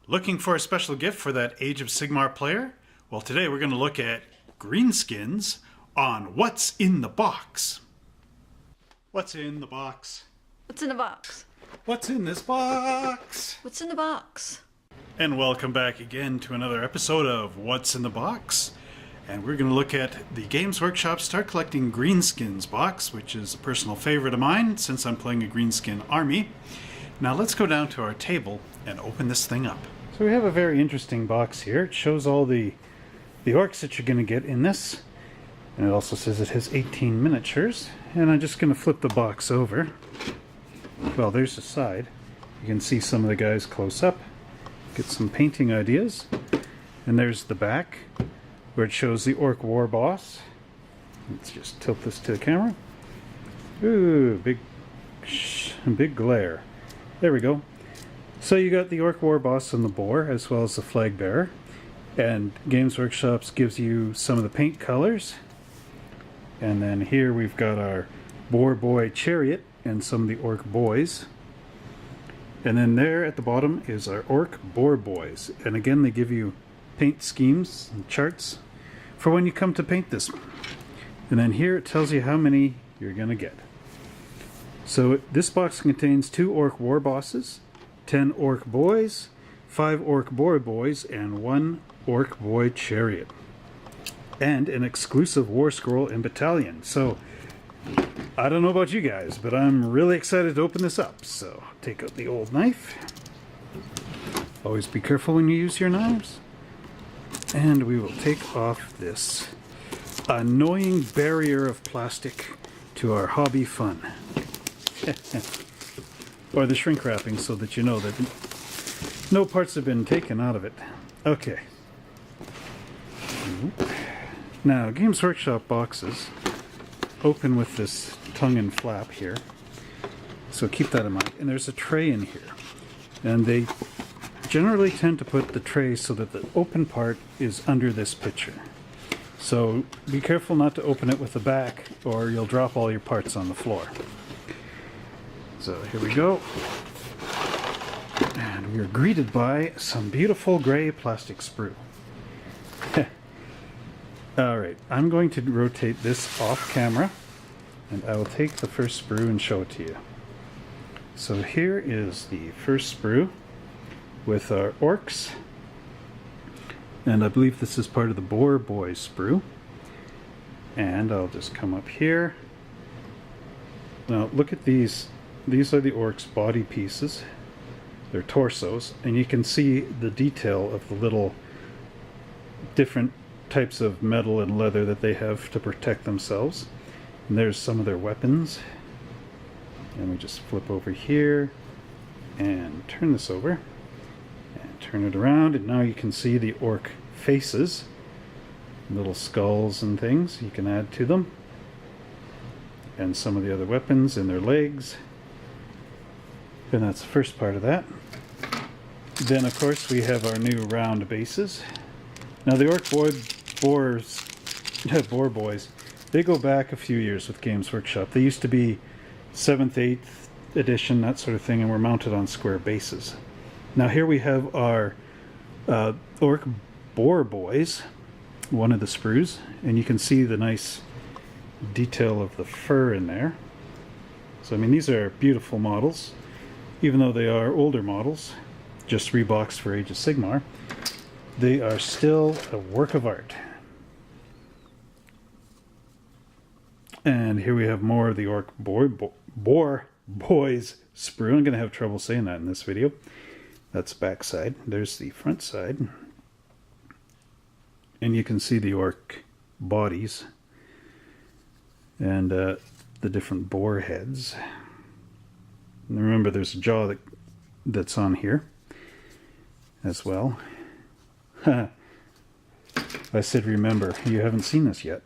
Looking for a special gift for that Age of Sigmar player? Well, today we're going to look at Greenskins on What's in the Box. What's in the box? What's in the box? What's in this box? What's in the box? And welcome back again to another episode of What's in the Box. And we're going to look at the Games Workshop Start Collecting Greenskins box, which is a personal favorite of mine since I'm playing a Greenskin army. Now let's go down to our table and open this thing up. So we have a very interesting box here. It shows all the orcs that you're going to get in this. And it also says it has 18 miniatures. And I'm just going to flip the box over. Well, there's the side. You can see some of the guys close up. Get some painting ideas. And there's the back, where it shows the Orc War Boss. Let's just tilt this to the camera. Ooh, big glare. There we go. So you got the Orc War Boss and the Boar, as well as the Flag Bearer. And Games Workshops gives you some of the paint colors. And then here we've got our Boar Boy Chariot and some of the Orc Boys. And then there at the bottom is our Orc Boar Boys. And again, they give you paint schemes and charts for when you come to paint this. And then here it tells you how many you're going to get. So this box contains 2 Orc War Bosses, 10 Orc Boys, 5 Orc Boar Boys, and 1 Orc Boy Chariot. And an exclusive War Scroll and Battalion. So, I don't know about you guys, but I'm really excited to open this up. So, take out the old knife. Always be careful when you use your knives. And we will take off this annoying barrier of plastic to our hobby fun. Or the shrink wrapping, so that you know that no parts have been taken out of it. Okay. Now, Games Workshop boxes open with this tongue and flap here. So keep that in mind. And there's a tray in here. And they generally tend to put the tray so that the open part is under this picture. So be careful not to open it with the back, or you'll drop all your parts on the floor. So here we go. And we are greeted by some beautiful gray plastic sprue. Alright, I'm going to rotate this off camera, and I will take the first sprue and show it to you. So here is the first sprue with our orcs. And I believe this is part of the Boar Boy sprue. And I'll just come up here. Now look at these. These are the orcs' body pieces. They're torsos. And you can see the detail of the little different types of metal and leather that they have to protect themselves. And there's some of their weapons. And we just flip over here and turn this over. And turn it around, and now you can see the orc faces. Little skulls and things you can add to them. And some of the other weapons in their legs. And that's the first part of that. Then of course we have our new round bases. Now the Orc Boar Boys, they go back a few years with Games Workshop. They used to be 7th, 8th edition, that sort of thing, and were mounted on square bases. Now here we have our Orc Boar Boys, one of the sprues, and you can see the nice detail of the fur in there. So I mean, these are beautiful models, even though they are older models, just reboxed for Age of Sigmar. They are still a work of art. And here we have more of the Orc Boar Boys sprue. I'm going to have trouble saying that in this video. That's back side. There's the front side. And you can see the orc bodies and the different boar heads. And remember, there's a jaw that's on here as well. I said remember. You haven't seen this yet.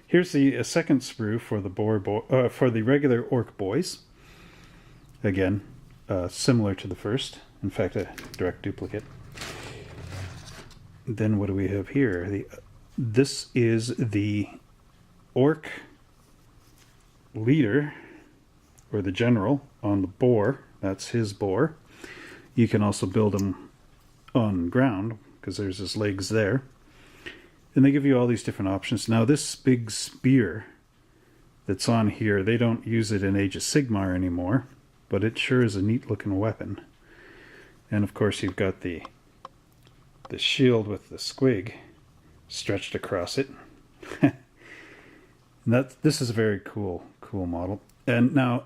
Here's the second sprue for the for the regular Orc Boys. Again, similar to the first. In fact, a direct duplicate. Then what do we have here? This is the Orc leader, or the general, on the boar. That's his boar. You can also build them on ground, because there's his legs there. And they give you all these different options. Now this big spear that's on here, they don't use it in Age of Sigmar anymore, but it sure is a neat looking weapon. And of course you've got the shield with the squig stretched across it. And this is a very cool model. And now,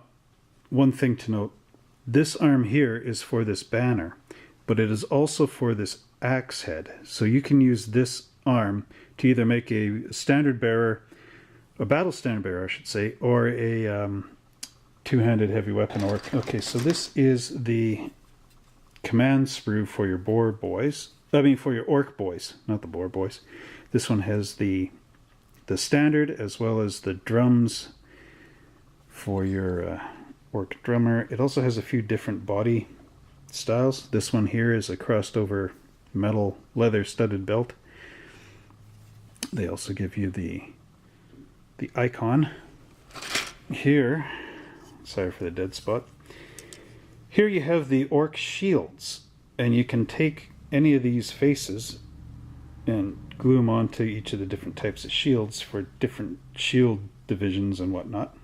one thing to note, this arm here is for this banner, but it is also for this axe head. So you can use this arm to either make a standard bearer, a battle standard bearer I should say, or a two-handed heavy weapon orc. Okay, so this is the command sprue for your boar boys. I mean for your orc boys, not the boar boys. This one has the standard as well as the drums for your orc drummer. It also has a few different body styles. This one here is a crossed over metal leather studded belt. They also give you the icon here. Sorry for the dead spot. Here you have the orc shields, and you can take any of these faces and glue them onto each of the different types of shields for different shield divisions and whatnot,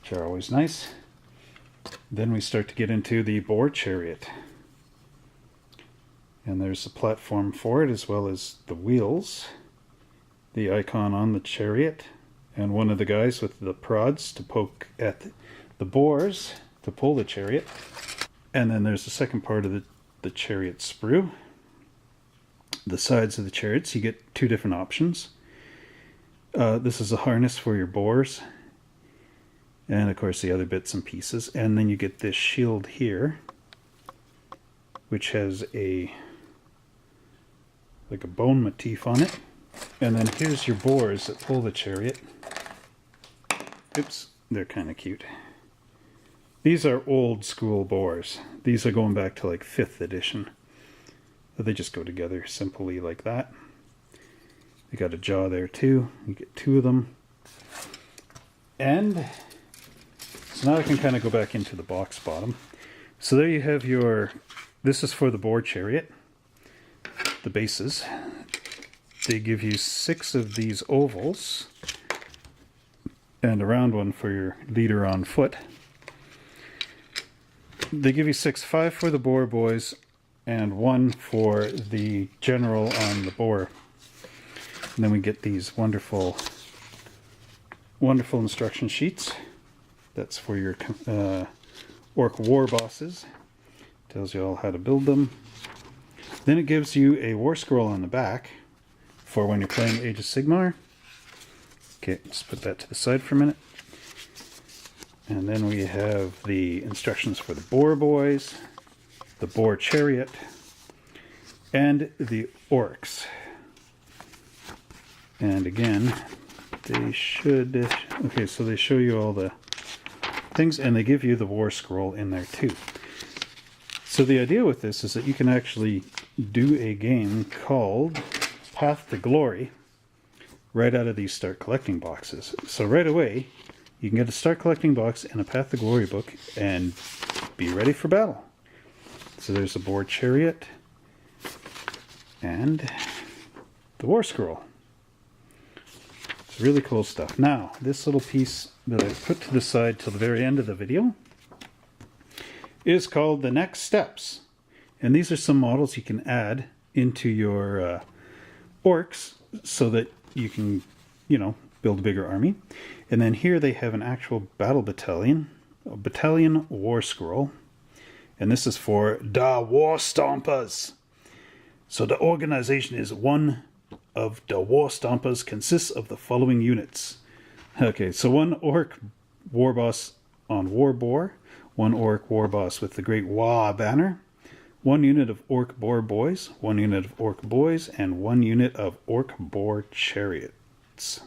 which are always nice. Then we start to get into the boar chariot, and there's a platform for it as well as the wheels, the icon on the chariot, and one of the guys with the prods to poke at the boars to pull the chariot. And then there's the second part of the chariot sprue. The sides of the chariots, you get two different options. This is a harness for your boars, and of course the other bits and pieces. And then you get this shield here, which has like a bone motif on it. And then here's your boars that pull the chariot. Oops, they're kind of cute. These are old school boars. These are going back to like 5th edition. They just go together simply like that. They got a jaw there too. You get 2 of them. And so now I can kind of go back into the box bottom. So there you have this is for the boar chariot. The bases. They give you 6 of these ovals and a round one for your leader on foot. They give you 6, 5 for the boar boys and 1 for the general on the boar. And then we get these wonderful instruction sheets. That's for your orc war bosses. Tells you all how to build them. Then it gives you a war scroll on the back for when you're playing Age of Sigmar. Okay, let's put that to the side for a minute. And then we have the instructions for the boar boys, the boar chariot, and the orcs. And again, they should... Okay, so they show you all the things, and they give you the war scroll in there too. So the idea with this is that you can actually do a game called Path to Glory right out of these Start Collecting boxes. So right away, you can get a Start Collecting box and a Path to Glory book and be ready for battle. So there's the boar chariot and the war scroll. It's really cool stuff. Now, this little piece that I put to the side till the very end of the video is called the Next Steps. And these are some models you can add into your orcs so that you can, build a bigger army. And then here they have an actual battle battalion, a battalion war scroll. And this is for the War Stompers. So the organization is one of the War Stompers consists of the following units. Okay, so 1 orc war boss on war boar, 1 orc war boss with the Great Wah banner, 1 unit of orc boar boys, 1 unit of orc boys, and 1 unit of orc boar chariots.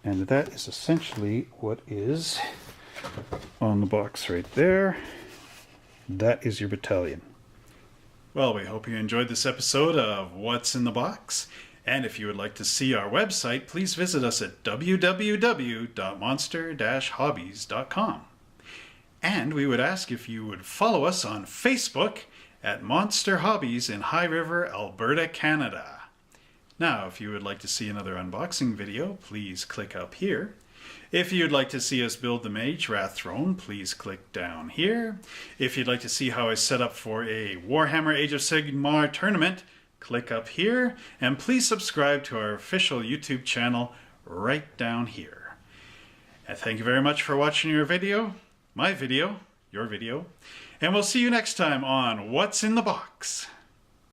And that is essentially what is on the box right there. That is your battalion. Well, we hope you enjoyed this episode of What's in the Box. And if you would like to see our website, please visit us at www.monster-hobbies.com. And we would ask if you would follow us on Facebook at Monster Hobbies in High River, Alberta, Canada. Now, if you would like to see another unboxing video, please click up here. If you'd like to see us build the Mage Wrath Throne, please click down here. If you'd like to see how I set up for a Warhammer Age of Sigmar tournament, click up here. And please subscribe to our official YouTube channel right down here. And thank you very much for watching your video, and we'll see you next time on What's in the Box.